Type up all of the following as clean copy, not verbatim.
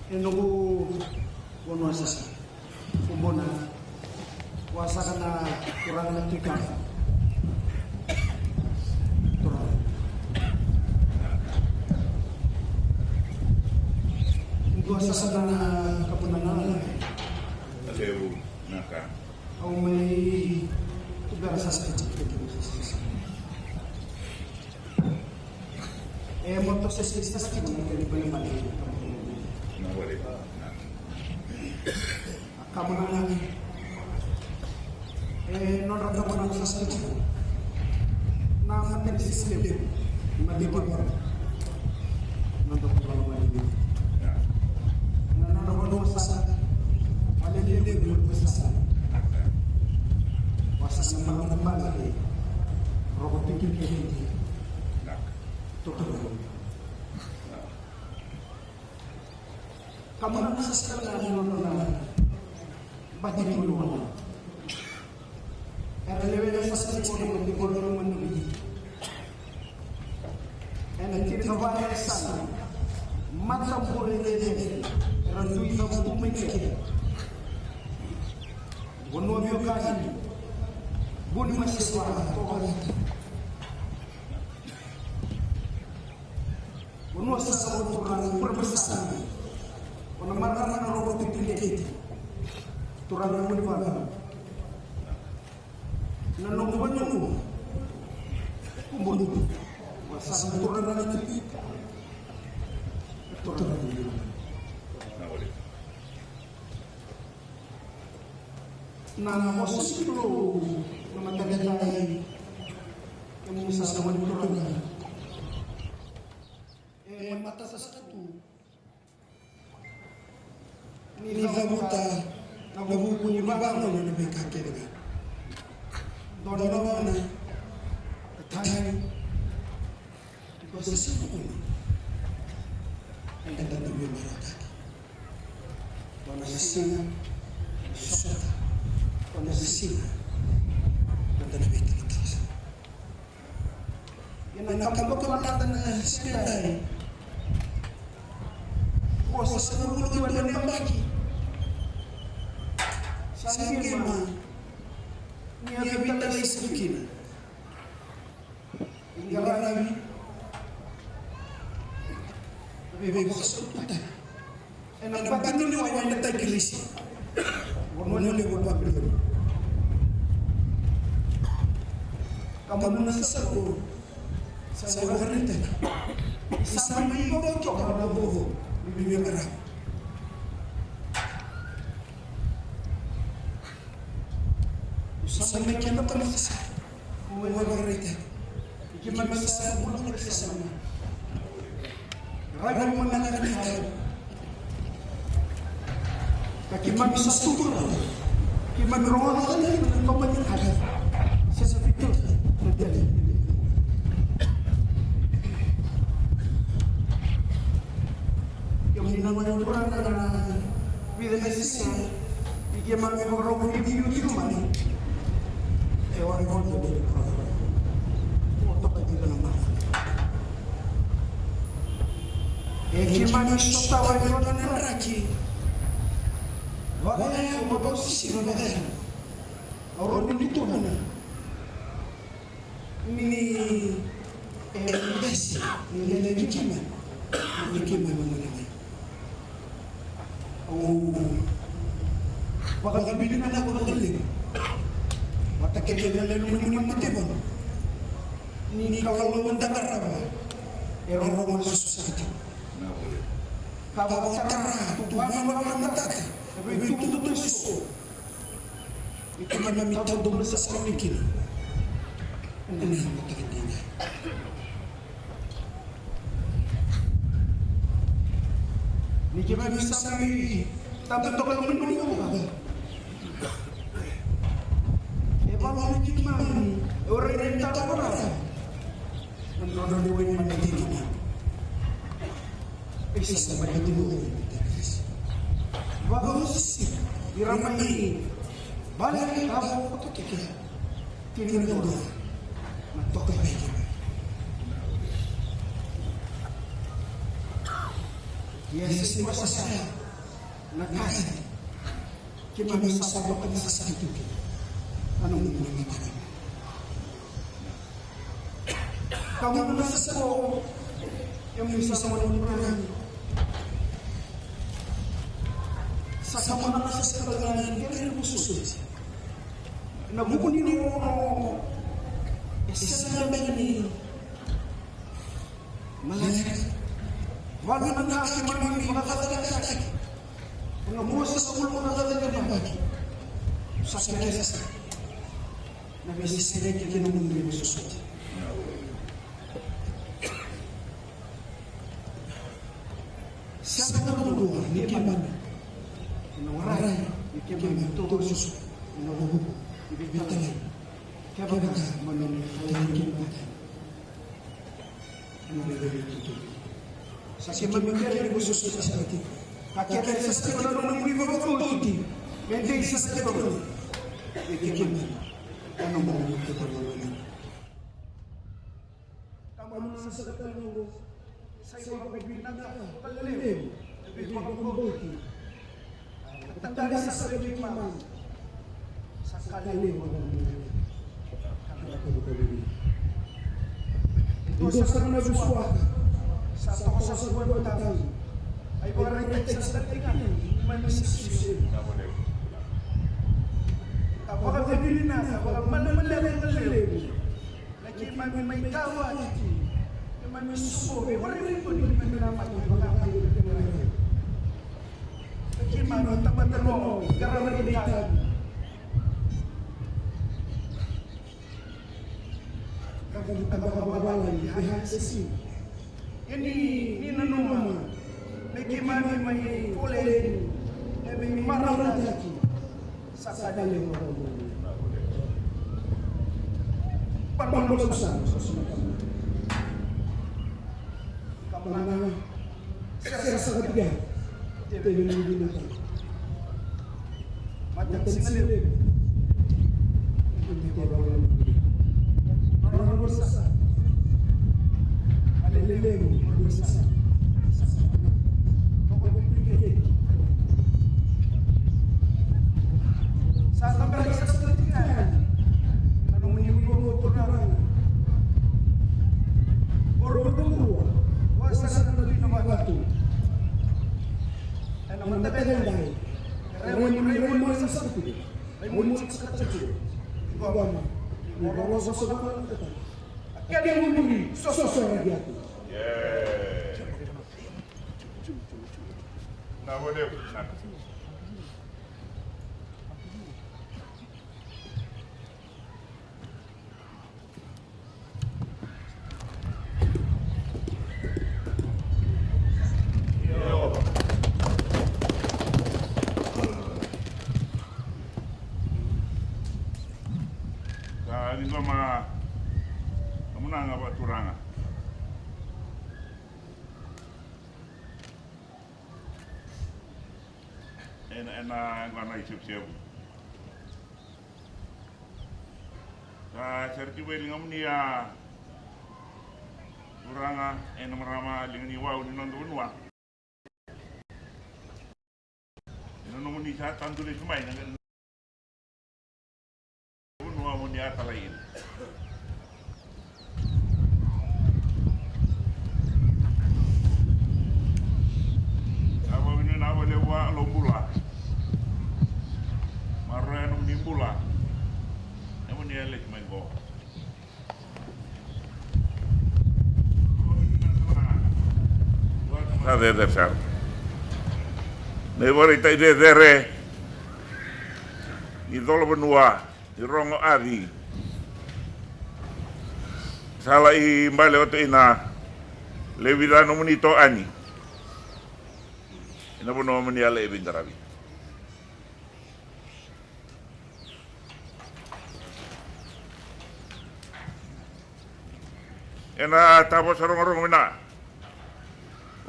Enogu wono sasa kumbona wasa kana kurang letika turang gua sasa kana kapunangan Adewu naka au mai tugar sasa moto sesista sakit ni balik na wale na kamu nang non rada ko nang sasakit na matin sistem madikot non to ko mali na no sasa ale le ko sasa wasa na mambal robotik ki to kamu nang sasakit na bati dulu. Era level sasakit ko di ko man ni. Ena kita vaya sana. Mata pure de era dui sa ko meke. Wono bio kani. Buni masiswa to kani. Wono sa ko turang perbesar. Wono marana robot tinggi. Turang mo ni ba? Nanong nyo. Kumbundo. Masasang turang na ito. Turang mo. Nangakos ito. Namatagay. Yung sasawan turang. Mata sa satu. Nilabuta. Nabubunya bangun na may kakilala. Doon na tayo. Ito sa sino ang ganda ng yung marataki. Doon na sina, sota. Doon na sina, ganda na may kalitas. Yan ang kapagkamatatan na sinilay. O sa nabulugan na yung bagi. Sabi kema, niya bita na isipikina. Ingarabi, bebe bakso puta. Enak batin ni wawan na tagilisi. Wano le wapag dito. Kamu na sa ko, sa wakarita. Isama ikaw ko para bobo, bibigyan karap. Sama kita terus mengerti. Gimana bisa pulang bersama? Raga mengenal kita. Bagaimana bisa syukur? Gimana roh tadi mengenal ada. Sesuatu terjadi. Yang namanya orang adalah bila sisa. Gimana roh di mana? Orang kono di untuk kita nama. Gimana sotawa di mana neraki? Wala yang posisi mana? Orang itu mana? Ini besi, ini gimana? Ini gimana mana? Oh, bakal bikin anak orang lain. Mata kita lalu menikmati pun. Ini kalau mendengar apa? Orang susah. Kalau terang, Tuhan orang mata. Itu terus. Itu mana minta dulu sesuatu mikir. Ini mata kita. Niki bisa mi tanto toca lo menunggu. Evaluasi kimani, orang yang tak orang. Menurut dewa yang menjadi isa menjadi dewa. Bagus, diramai. Balik kamu untuk kita. Tidak ada. Mentok lagi. Yesus masa saya nakasi. Kita bisa berdoa di saat itu. Anong mengingat? Kamu merasa ko yung bisa menunjukkan sa sama nasa sa kalagan kaya khusus. Nabukunin mo isa na ini malaki. Wala na nakakimami makakatagak. Mga buwas sa ulo na talaga sa kinesa. Nabisire kita nung hindi susunod. Sa kanuduwa, ni Kiman, inuwaray, ni Kiman, tutos, inuhubo, ibigatan, kaya ba manong Kiman, ano na gawin ito? Sa Kiman, hindi mo susunod sa atin. Kakita sa Kiman, ano hindi mo mabuti, hindi sa Kiman, ni Kiman, ano mo kita naman? Tama mo na sa katanong sa ibang pagbilang kalalim, ibang pagbuti. Tanda sa kalimang sa kalim. Ito sa naguswa sa toko sa buwan tayo ay baray sa datingan manisip. Kapag kabili na, kapag malalang kalim, nakiman may kawat, naman may suko, wala rin po, hindi man naman yung makakalit ng mga. Nakiman, tamatan mo, karamalitan. Kagalitan ba kababalan, behind the scene. Hindi, ninanuma, nakiman may kulin, may marang sa kadaling pangulusan sa sumatang kamana sa katiga ito yung binata matang singalip hindi ko bawal pangulusan alililem pangulusan sa kamera sa katingan anong mangyayong turang ordo wasa sa tuloy na magato ano matagal dahil Raymond sa sakit Raymond sa sakit gawama gawama sa sakit kaya mo muli sosaragyati na wala dito kamu na nga ba turanga na ngana isip-sip sa serti weling amnia turanga marama lingni wow ni nandunwa ino ni sa tandule sumay nang ni atalain awa wina na wale wa lombula marano nimbula emo ni elek mengo de ser ne vorita ide dere i dolo benua i rongo adi sala i mbale oto ina le vida no monito ani ina bono mani ala ibin garabi. Ena tapos sarong-sarong mina.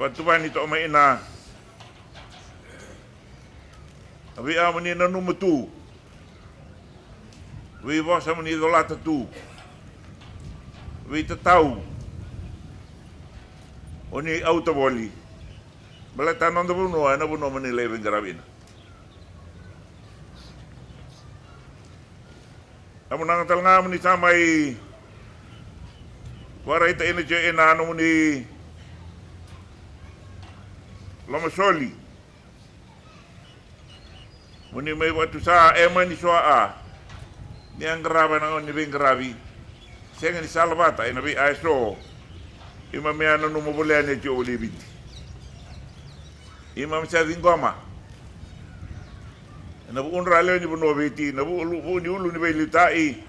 Waktu ba nito may ina. Abi amani na numatu. Wi bosa mani dolata tu. Wi tatau. Oni autaboli. Balata nando buno ana buno mani leben garabina. Amo nang talnga mani samai Wara ita ina je ina anu ni Lomasoli. Muni mai watu sa mani soa a. Ni ang graba na ni bing grabi. Senga ni salvata ina bi aiso. Ima me anu no mobole ne jo libit. Ima msa dingoma. Na bu unra le ni bu no beti na bu ni ulu ni be litai.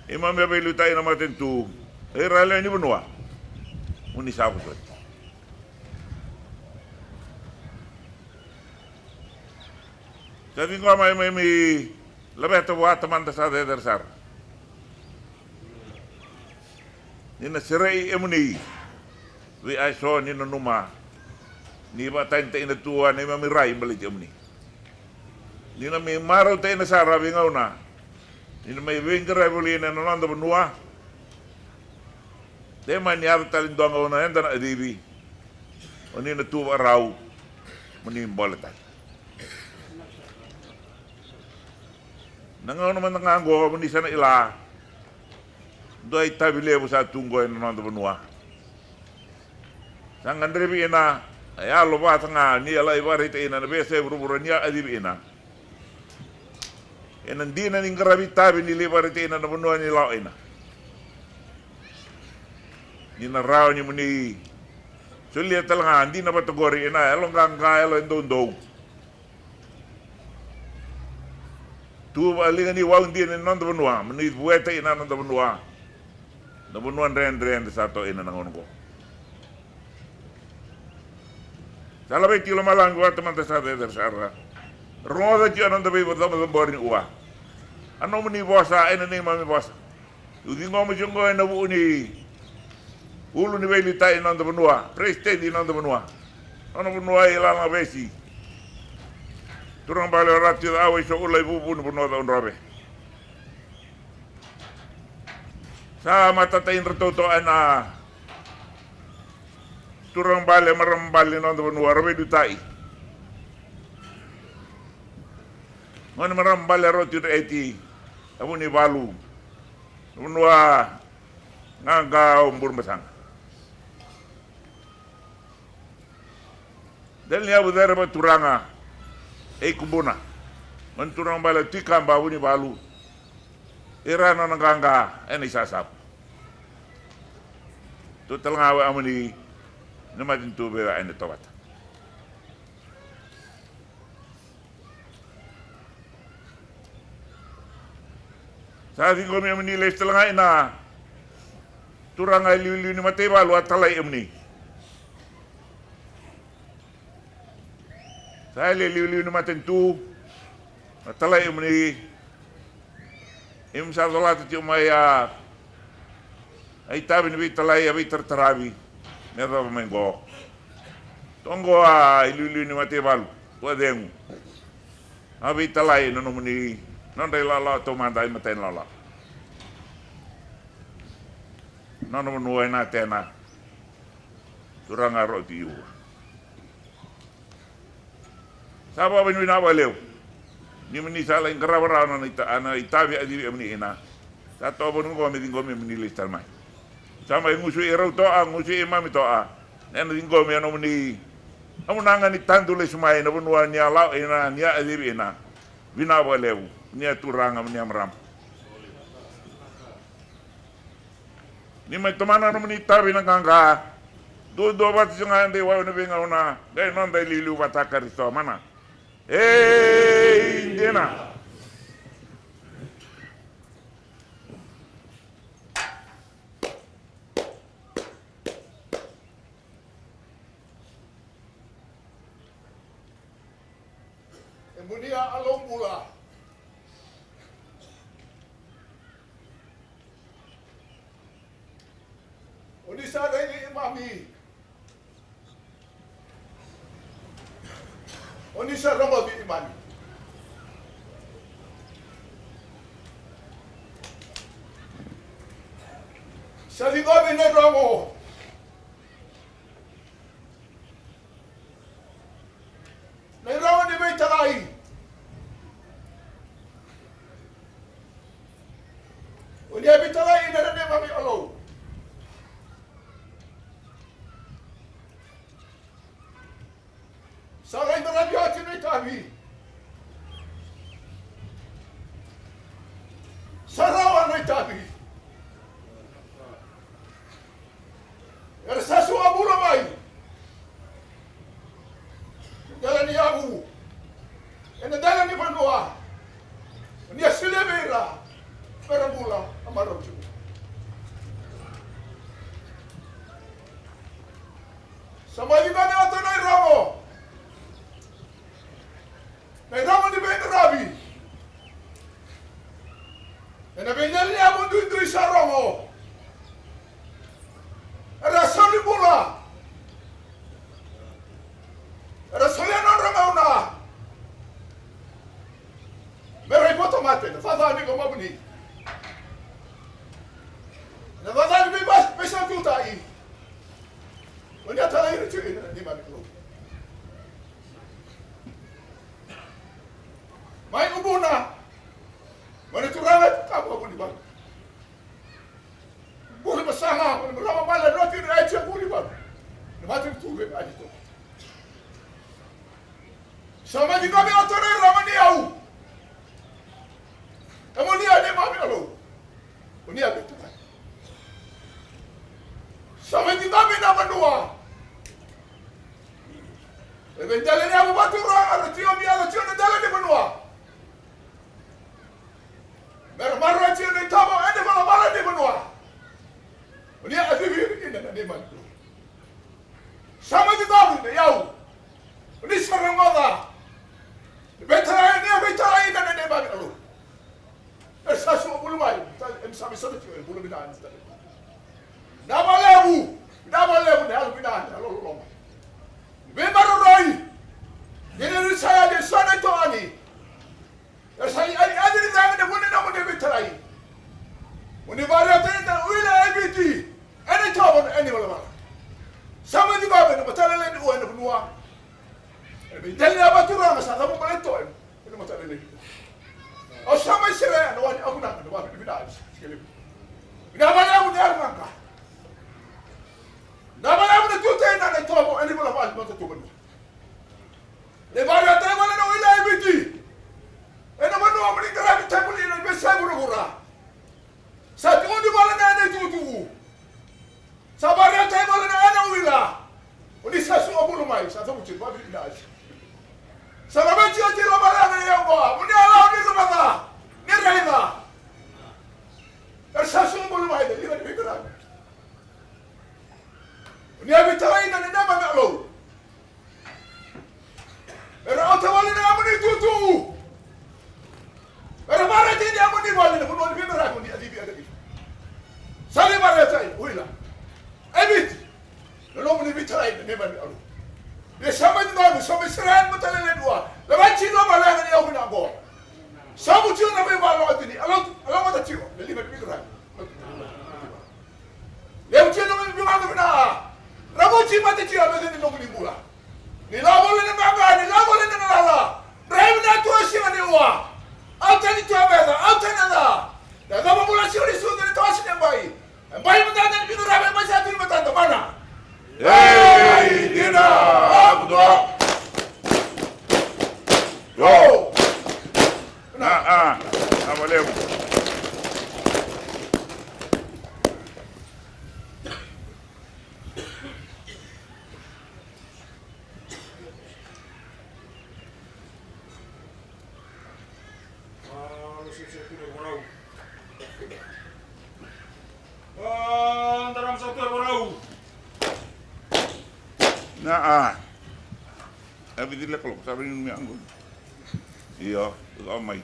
Imam ya belu tayo na matentu. Rale ni benua. Muni sabu tu. Jadi kau mai lebih tua teman dasar dasar. Nina serai emuni. We aiso ni numa. Ni ba tain te ina tua ni mami rai balik emuni. Nina mi maro te ina sara bingauna. Ini mai wengera bolina na nanda benua. De mani ar talin donga ona enda na adibi. Oni na tu rau. Mani boleta. Nanga ona manga ngo mani sana ila. Doi tabile busa tunggo na nanda benua. Sangan drebi ina ya lo ba tanga ni ala ibarite ina na bese buru ni adibi ina. Enan di na ning karabita binilibarite ina na bunuan ni lao ina. Ni na rao ni muni. Sulia talanga di na batagori ina elong kangka elo endondong. Tu alinga ni wang di na nanda bunua. Muni buete ina nanda bunua. Na bunuan ren sato ina nangon ko. Salabai kilo malang gua teman tesate tersara. Roda ki ananda be botama borin uwa. Ano muni bosa ina ni mami bosa. Ugi ngomo jongo ina bu ni. Ulu ni be litai nanda benua, president di nanda benua. Ano benua ila na besi. Turang bale rati awe so ulai bu benua ta onrobe. Sa mata tain retoto ana. Turang bale marambali nanda benua robe dutai. Mana marambal roti eti, abu ni balu, unwa nganga umbur masang. Dan lihat budaya berturanga, kumbuna, menturang bala tikam babu ni balu, irana nganga, ini sasap. Tu telngawe amuni, nama tentu bewa ini tobat. Saat ini kami menilai setelah ina turang ai liu ni mate balu atalai emni. Saya liu ni mate tu atalai emni. Sa salat ti maya ai tabi ni talai abi terterabi. Merda mengo. Tonggo ai liu ni mate balu. Wademu. Abi talai no meni. Nanda lala to mandai maten lala. Nanda menua na tena. Turang aro tiu. Saba binu na baleu. Ni meni sala ingkara na ana itabi adi meni ina. Sato bonu ko mi meni listal mai. Sama ngusu ero to a ngusu imam to a. Ena dingo mi ano meni. Amo nanga ni tandule sumai na benua ni ala ina ni adi ina. Bina baleu. Ni turang am ni amram. Ni mai tomana no ni tabi na kanga. Do bat singa ande wa no benga una. Dai non dai lilu bataka risto mana. Indena. Munia along mula. Uni sada ini imami. Uni sa roma bi imami. Sa di gobi na romo. Nairawan ni may talay. Uni abi talay na rin mami alo. Saray na rabi atin ay tabi. Sarawan ay tabi. Ersasu abu ramay. Dalan ni Abu, dalan ni Panua, ni Asilevera, Perambula, Amarok. Sama juga ni ato na Ramo. Na Ramo ni Ben Rabi. Na benyal ni Abu du sa Ramo. Ada sali bola. Ada solianon ramauna. Merai poto mate, fadha ni ko mabuni. Na fadha ni bas pesa tutai. Wanya talai ni chui ni mami ko. Mai ubuna. Mana turanga ka mabuni ba. Buli basanga, buli rama bala roti ni ai buli ba. Ni mate tu be aji to. Sama di kami otore ramani au. Amoni ade mami alo. Oni ade tu. Sama di kami na Panua. Ebe jalan ni Abu Batu orang ada tio na jalan di Panua. Mermaru tio ni tabo ade bala di Panua. Oni ade vir ina na di mami. Sama di kami na yau. Oni sarangoda. Betara ini dan ini bagi lalu. Esasu bulu mai, sampai sana tu bulu binaan. Nama lebu ni halu binaan, lalu lama. Bebaru roi, jadi saya di sana itu ani. Saya ada di sana ni muni nama dia betara ini. Muni baru tu ni uila ABT, ini tahu ini malam. Sama juga benar, betul lain uan Panua. Jadi apa tu orang asal kamu mana tu? Ini macam ini. Oh sama sih aku nak, aku tidak sekali. Tidak boleh aku dia mangka. Tidak boleh aku tu tu nak itu apa? Ini boleh apa? Macam tu benar. Lepas itu mana nak wilayah biti? Ini mana nak meninggal di tempat ini besar bergurau. Satu di mana ada itu. Sabar ya tu mana ada wilayah. Ini sesuatu apa rumai? Satu macam apa tidak? Sama cio tiro barang ni yang bawa, muni alau ni kemana? Ni rela. Ersasung bulu mai dah, lima diberan. Ni abi tawai na nama nak lo. Era otawali na muni tutu. Era mara ti dia muni wali na muni diberan muni adibi ada gitu. Sali mara tai, uila. Ebit. Lo muni bitawai na nama nak lo. Dia sama juga, sama seran betul le dua. Lepas cino malah ni aku nak go. Sama cino nak bawa lawan ini. Alam mata cino, leli macam itu kan. Lepas cino nak bawa ke mana? Rabu cino mata cino macam ni nak dibuat. Ni lah boleh nak bangga, ni lah boleh nak lala. Rahim nak tu asyik ni wa. Autan itu apa? Autan ada. Dah kamu mula cino di sungai tu asyik yang baik. Baik betul dan itu ramai macam tu betul mana? Hey, tidak, betul. Yo, apa leu? Dalam satu orang. Abi tidak kalau sabar ini anggun. Iya, omai.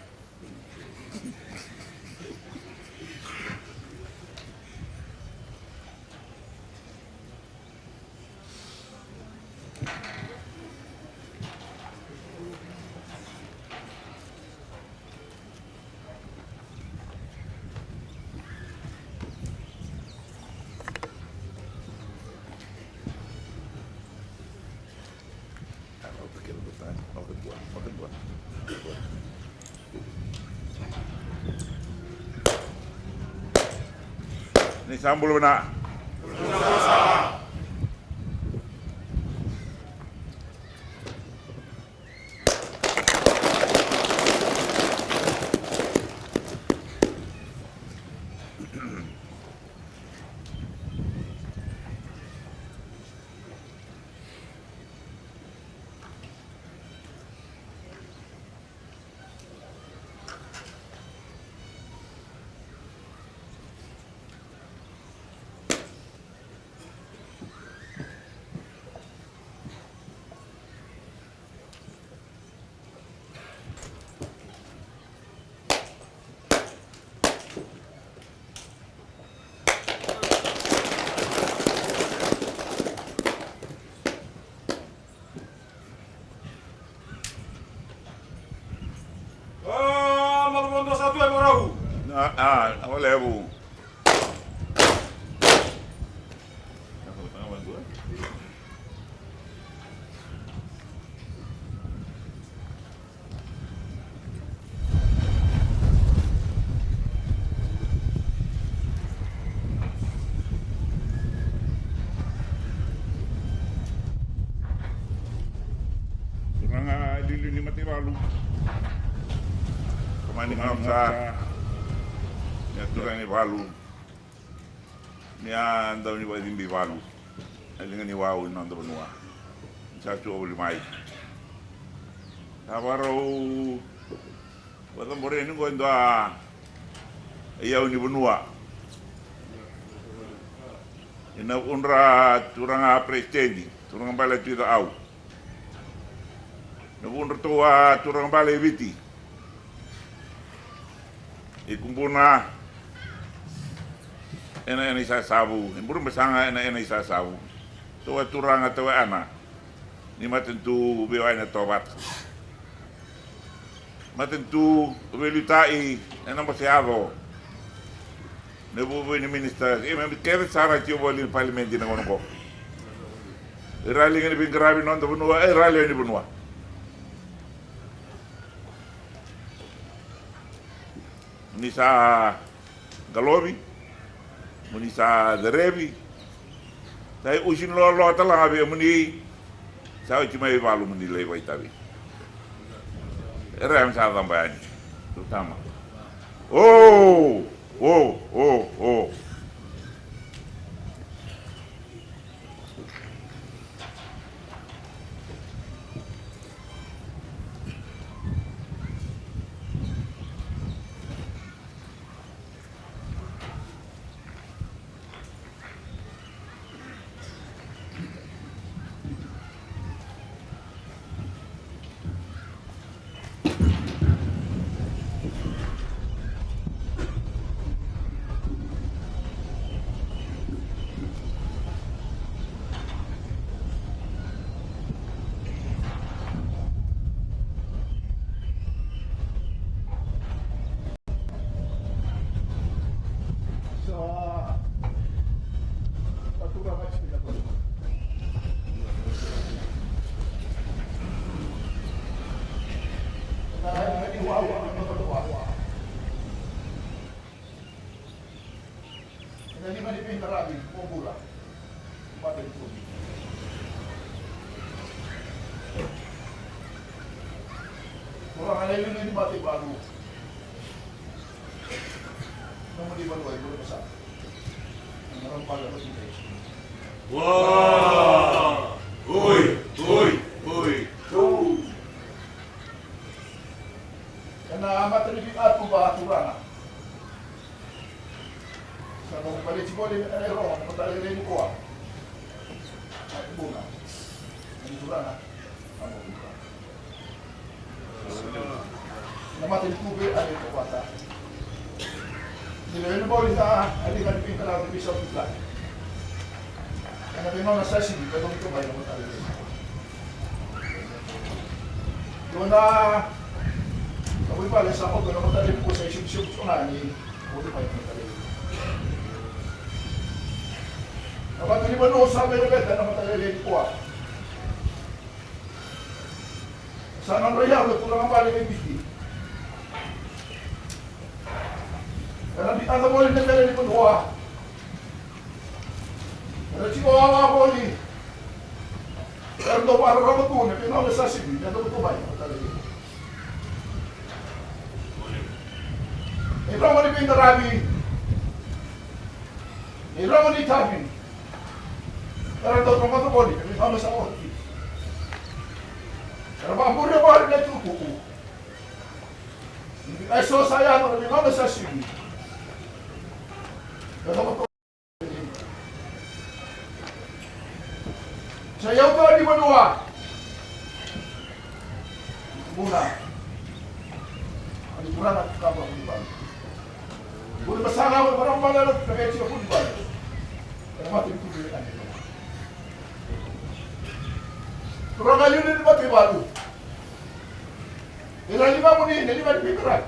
Makan buah. Ini sambal benak. Malbondo satu ya Borahu. Oleh Bu. Kurang lili ni mati lalu. Kemana ngapsa? Ya turang ni balu. Ni anda ni buat dimbi balu. Dengan ni wau ni anda benua. Saya cuba beli mai. Tabarau. Buat boleh ni kau indah. Iya ni benua. Ina unra turang presiden, turang balik tu au. Nabunra tua turang balik viti. Ikumpuna ena isa sabu, emburu besanga ena isa sabu. Tua turang atau ana. Ni matentu bewa ena tobat. Matentu belutai ena maseado. Nebu ni minister, memang kere sara tio boleh parlimen di nangono ko. Rally ni bingkarabi non benua, rally ni benua. Munisa Galobi, Munisa Derebi, saya usin lo telah habis muni, saya cuma balu muni lewat tapi, yang saya tambahkan, terutama, oh. Wah, oi. Karena amat terlebih aku bahaturan. Sama balik si boleh error, kita ada ni kuat. Aku bunga. Ini turana. Aku buka. mati kubi ada itu kata. Jadi boleh tak ada kan pintar ada bisa juga. Karena memang saya sih betul betul banyak mata ini. Dona, kamu balik sama kalau mata ini pun saya siap ni, boleh banyak mata ini. Apa tu ni benar sampai lepas dan mata ini kuat. Sana raya betul orang balik ini bisi. Karena di antara boleh negara ini pun dua. Karena jika orang boleh, kalau tu orang orang betul ni, kita nak sasih ni, kita betul banyak betul lagi. Ibrahim ni pintar rabi, Ibrahim ni tabi. Kalau tu orang betul boleh, kita nak sahut. Kalau bangku dia boleh nak cukup. Esok saya tu kita nak sasih ni. Saya tahu di benua. Buna. Ada kurang nak kabar di bawah. Boleh bersama orang malam nak kecil pun di bawah. Kerana mati itu dia kan. Kurang ayu ni mati baru. Ini lima muni, ini lima di pikiran.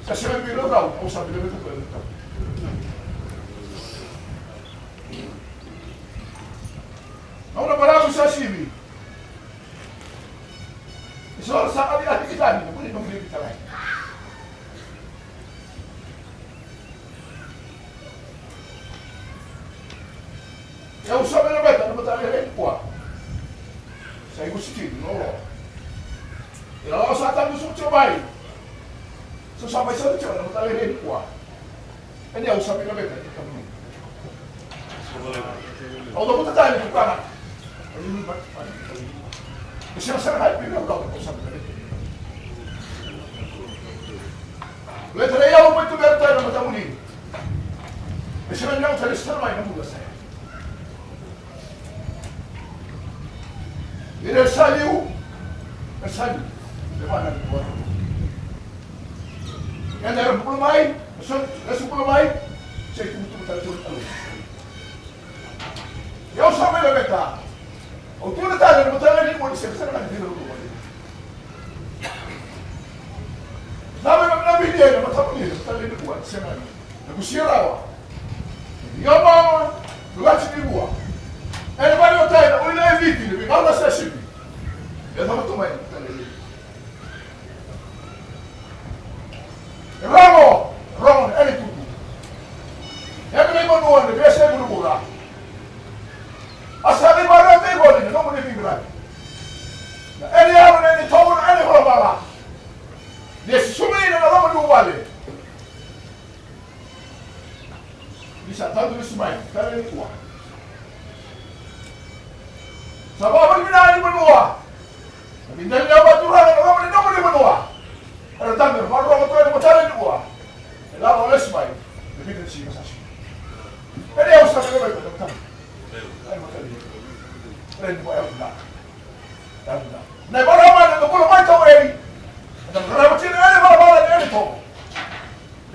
Saya sering bilang tahu, usah bilang itu betul. Nauna barabu sashimi. Isor sa kabila kita ni, boleh nombor kita lain. Ya usah berbeda, nama tak ada kuat. Saya gusti, no. Kalau satan musuh cobai, so sampai satu coba nama tak ada kuat. Ini usah berbeda kita ni. Kalau kita tanya bukan. Siapa hai pilih orang tu sampai ni. Lepas ni yang betul betul nama tamu ni. Siapa yang terus termain nama saya. Ini saliu, saliu. Lepas ni buat. Yang ada 10 main, masuk 10 main. Saya tunggu betul betul. Yang sampai lepas. O tu na tayo na matala ni mo ni sir na hindi ko. Sabi ng nabili na matapon ni matala ni ko sa na. Nagusira wa. Yama lugar ni buwa. Ano ba yung tayo na uli na eviti ni bigala sa sibi. Ya tama tumay matala ni. Ramo, ano tu? Yan na mo no ni bese mo mura. Asal ibarat itu boleh, no boleh bimbang. Ini orang ini tahu ini orang bala. Dia semua ini orang dua balik. Bisa tahu tu semua, kalau ini kuat. Sebab apa bina ini benua? Bina ini apa tu orang ini no boleh benua. Ada tangger, malu orang tu ini macam ini kuat. Lalu oleh semua, lebih dari sini sahaja. Ini yang usah kita betul. Ren mo ayun na. Na iba naman, nagpulo man ito eh. Nagkarabot sila, ano ba naman ito?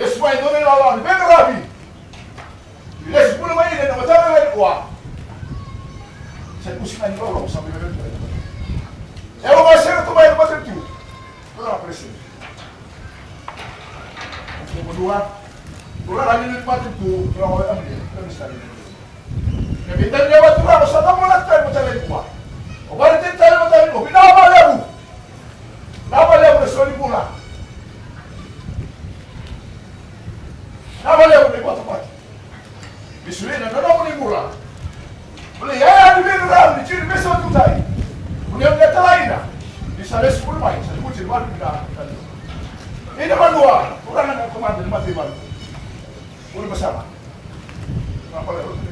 Yes, may doon nila lang. May karabi. Yes, pulo man yun, namatala na ito. Sa kusina nyo, ako sabi na rin. Ewan ba siya na tumayo na matrip yun? Ito na, presyo. Ang kedua, kurang lagi na matrip yun, kaya ako ang din. Kaya mista rin. Kita dia buat turun, saya mau nak try macam ni buat. Orang itu try macam ni, bina apa lebu? Apa lebu resoli pula? Apa lebu ni buat apa? Bismillah, nak boleh mula. Boleh ya, ni benar, ni ciri besar tu tadi. Boleh dia terlain dah. Di sana 10 main, saya buat ciri baru dah. Ini mana dua? Orang nak komandan mati baru. Boleh bersama. Apa lebu tu?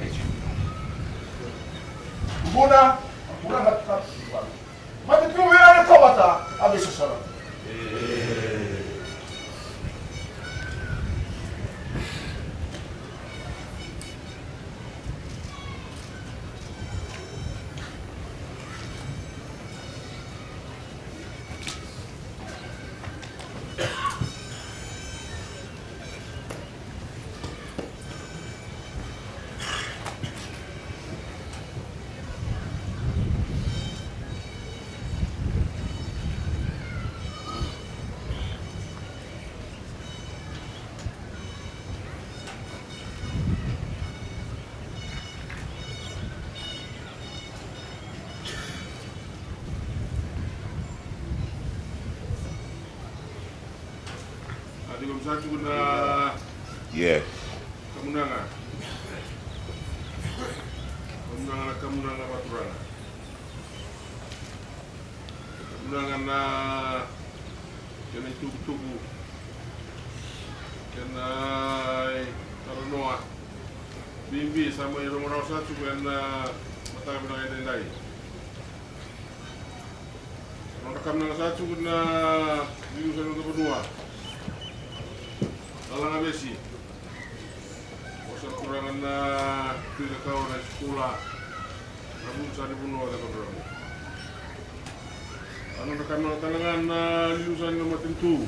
Buna, kurang hati mati tuwi ada kau bata, habis sesaran. Di Komsatu na Yes. kemenangan. Kemenangan Baturana. Kemenangan na kena tugu-tugu. Kena Tarunoa. Bimbi sama yang nomor 1 kena matang pinang lain. Nomor kemenangan 1 kena diusaha untuk berdua. Dalang abesi. Pasal kurangan na tiga kau na sekolah. Namun sa dibunuh ada korang. Anu kemenangan talangan na diusaha nomor tentu.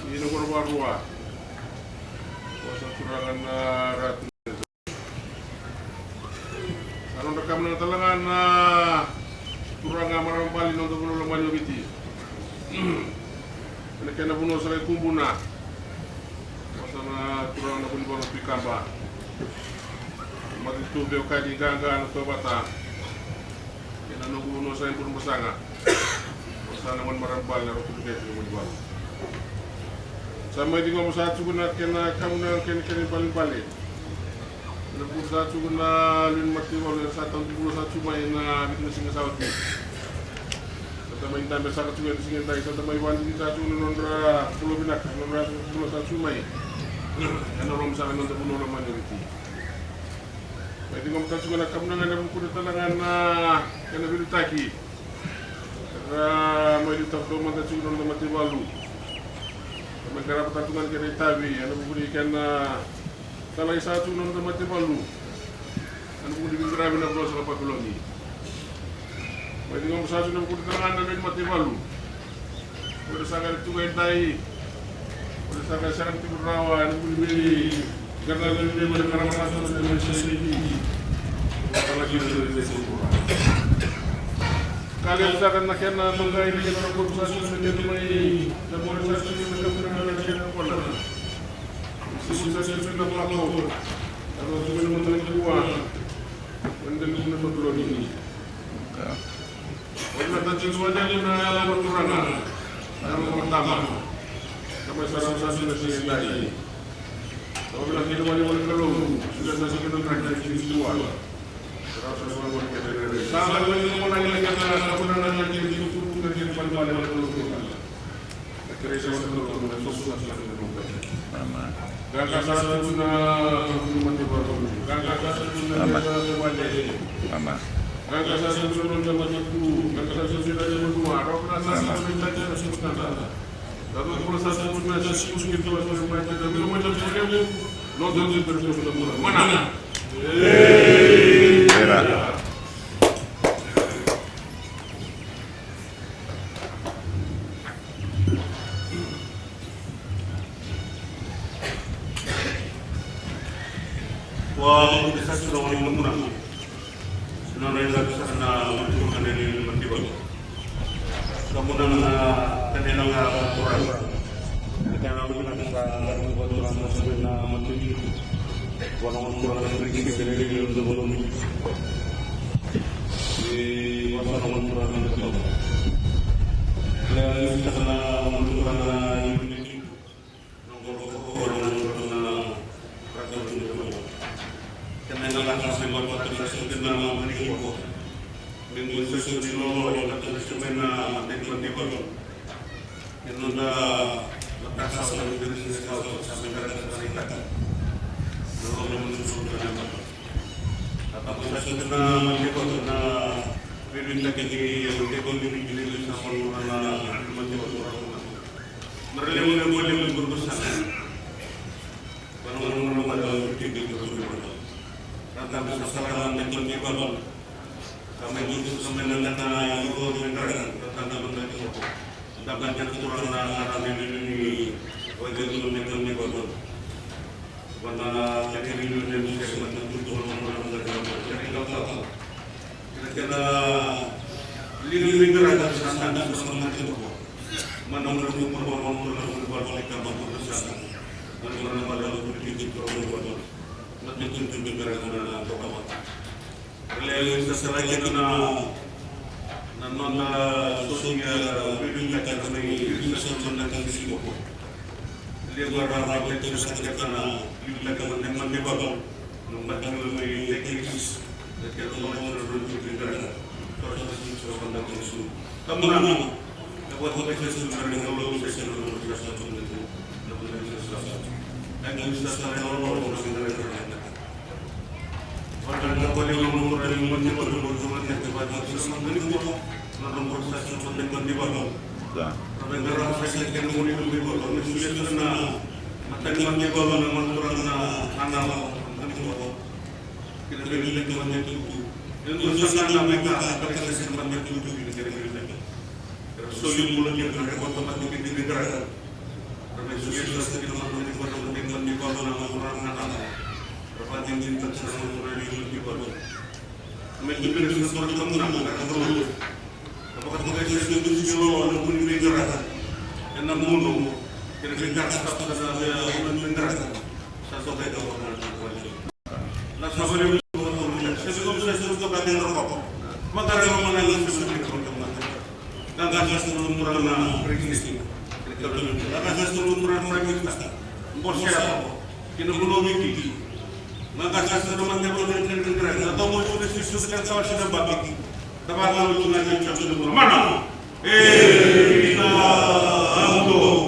Ini nomor barua. Pasal kurangan na ratu. Anu kemenangan talangan na kurangan marampali untuk bunuh lemah biti. Ini kena bunuh sarai kumbuna. Masana kurang na bunuh bunuh pikamba. Mati tu beo kaji gangga na tobata. Kena nunggu bunuh sarai bunuh besanga. Masana man marambal na rotu bete bunuh bunuh. Sama di ngomong satu guna kena kamu na kena paling paling. Kena satu guna lin mati oleh 1 mai na bikin singa sauti. Sama intan besar juga di sini tadi sama iwan di satu nondra pulau binak nondra pulau satu mai karena orang besar nondra pulau lama jadi jadi ngomong satu nak kamu nangan buku di talangan kena beli taki karena mau di tak doma satu nondra mati balu sama cara pertarungan kena tabi yang buku di kena talai satu nondra mati balu yang buku di bingkara bina pulau selapa koloni. Jadi ngomong satu nak kuda tangan dan mati malu. Kuda sangat itu entai. Kuda sangat sangat itu rawan beli karena dia berkarang masuk dalam sini. Apalagi dari sekolah. Kalian akan nak kena menggai di dalam kursus menjadi mai dan kursus itu menjadi kena pola. Sisa sudah berlaku. Kalau sudah menjadi kuat, menjadi betul ini. Wala tadi semuanya guna Baturana. Yang pertama, kami sarang-sarang nasi tadi. Kalau bilang kita wali kalau sudah nasi kita terakhir di dua. Terus semua boleh kita. Sama lagi mau nanya karena aku nanya di YouTube kerja pada wali kalau. Kerja sama kalau sukses sama. Gangga satu guna mati baru. Gangga satu guna wali. Sama. Gangga satu turun zaman itu, gangga satu sudah zaman dua. Rok rasa satu minta jadi sesuatu. Lalu kalau satu minta jadi mungkin dua satu minta jadi belum macam seperti nonton itu terus sudah mulai. Mana? Era. Wah, kita sudah mulai mengurangi. Nona sana untuk kaneni mantibal. Kemudian kanena orang. Kita nak menggunakan orang sebenarnya mantib. Orang orang pergi ke kaneni untuk belum. Di orang orang itu. Lalu kita kena menggunakan ini. Orang karena langkah sembah kota kena mengibu dengan sesuatu lo yang kata semena teknik baru yang sudah letak sasaran dari sesuatu sampai ke negara lalu menuju ke negara atau sesuatu kena mengibu kena perintah kiri yang tekon diri sama orang mengibu orang mereka boleh berusaha orang pada titik terus tentang kesalahan yang terjadi kami itu sebenarnya itu negara tentang benda itu tentang keturunan anak ini wajib untuk negara karena jadi Indonesia sebenarnya itu orang negara jadi kalau kita lini negara dan semangat itu mana menurut berbalik kabar bersama dan karena pada politik orang Betul negara negara Bapak. Kalau sesuatu na nona sosial bidang kita kami bisa menekan di sini. dia berharap itu saja karena kita kemenangan di bawah membantu lebih teknis dan kita mau menuju ke negara proses sesuatu dan isu kemenangan buat kita sebenarnya dengan lalu saya sudah berasa mengenai dan sesuatu dan bisa saya lalu dengan negara pada boleh umur dari menjadi berhubungan dengan kepada sesama dengan nomor proses penting di bawah negara saya kan mau di bawah sudah kena matang di bawah nama orang anak kita beli kemannya itu yang bersama mereka akan kesempatan itu di negara-negara sulit mulai dari otomatis di negara karena sudah kita mampu berpenting di bawah nama orang anak berpenting di terserah orang di bawah menjadi sesuatu yang menang karena apakah kita sudah selalu menunggu negara yang namun kira-kira tetap ada negara satu beda orang nah sahabat sebelum saya suruh ke bagian rokok maka ada menangis sebelum teman-teman dan kasih sebelum murana berkisi dan kasih sebelum murana berkisi bos siapa kita belum ini maka kasih sebelum teman-teman negara atau mau sudah sesuatu kawan sudah bagi dapat lalu tunanya sebelum mana kita amdo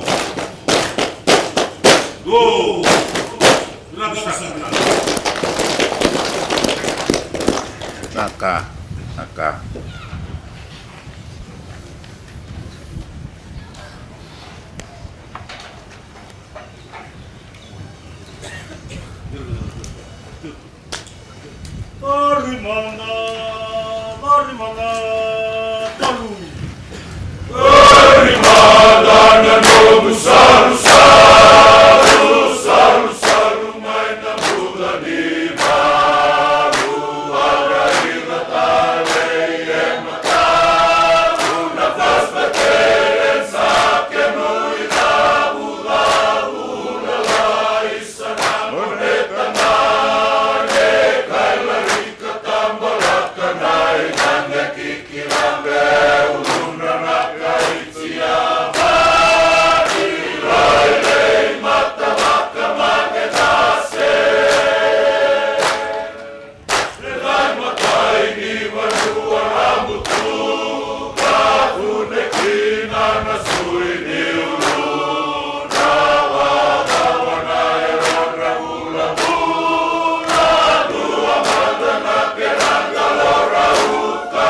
go laksanakan Naka. Dari mana tahu? Dari mana dan besar main bulan di baru ada di nafas baterai sakit muida ulai sana monetana kai lari ketambal kanai dan kikirambe uluna nakai siapa ilai mata maka magedase ilai matai di berdua rambut nekina nasui di uluna wadawana erona gula dua madana keranga lora uka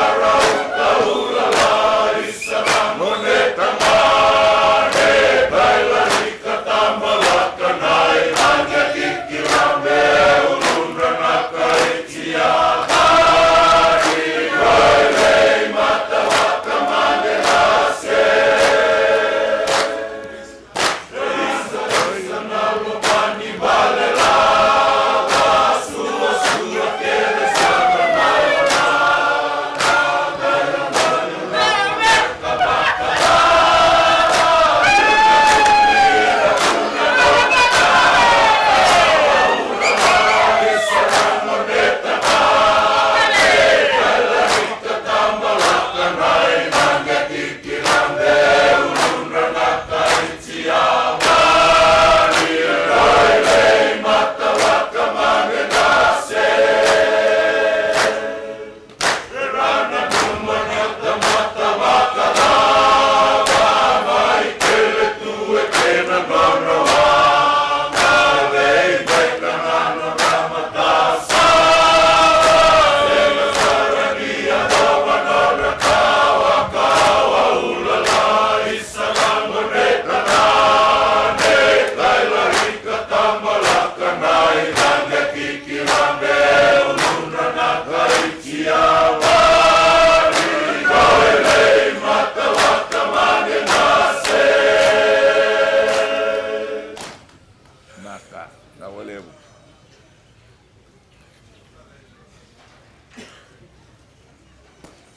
isana moneta mane baila nikatambalakanai hanya kikirambe uluna nakai ciaba ilai mata wakamane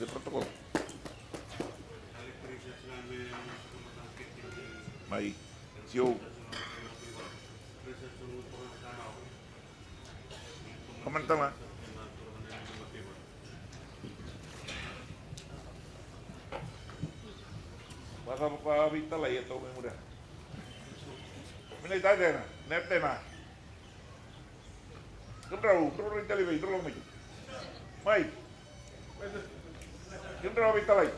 Di protokol. Mai, siu. Teman-teman. Baka mapawita lah ito may muda. Minä täyteen, nettenä. Kendrau itali terlalu maju. Mai. Kendrau itali.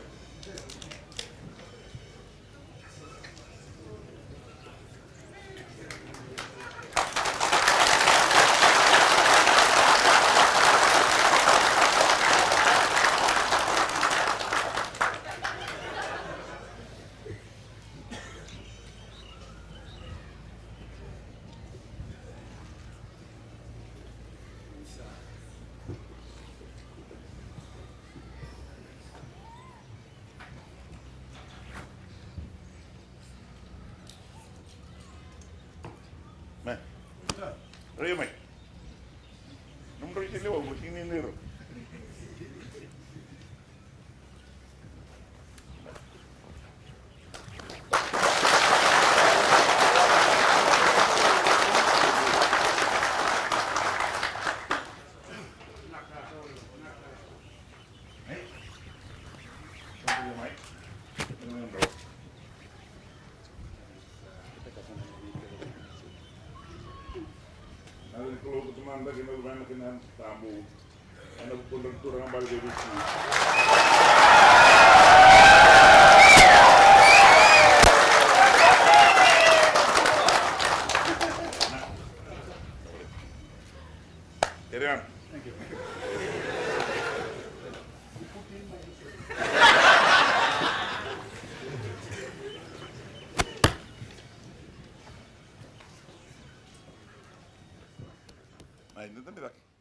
Mai. Rio mai. Nomor itu lewat begini nih. Kalau teman bagi banyak dengan tamu, anda pun turun balik ke sini. Kerian. Nah, itu tadi lagi.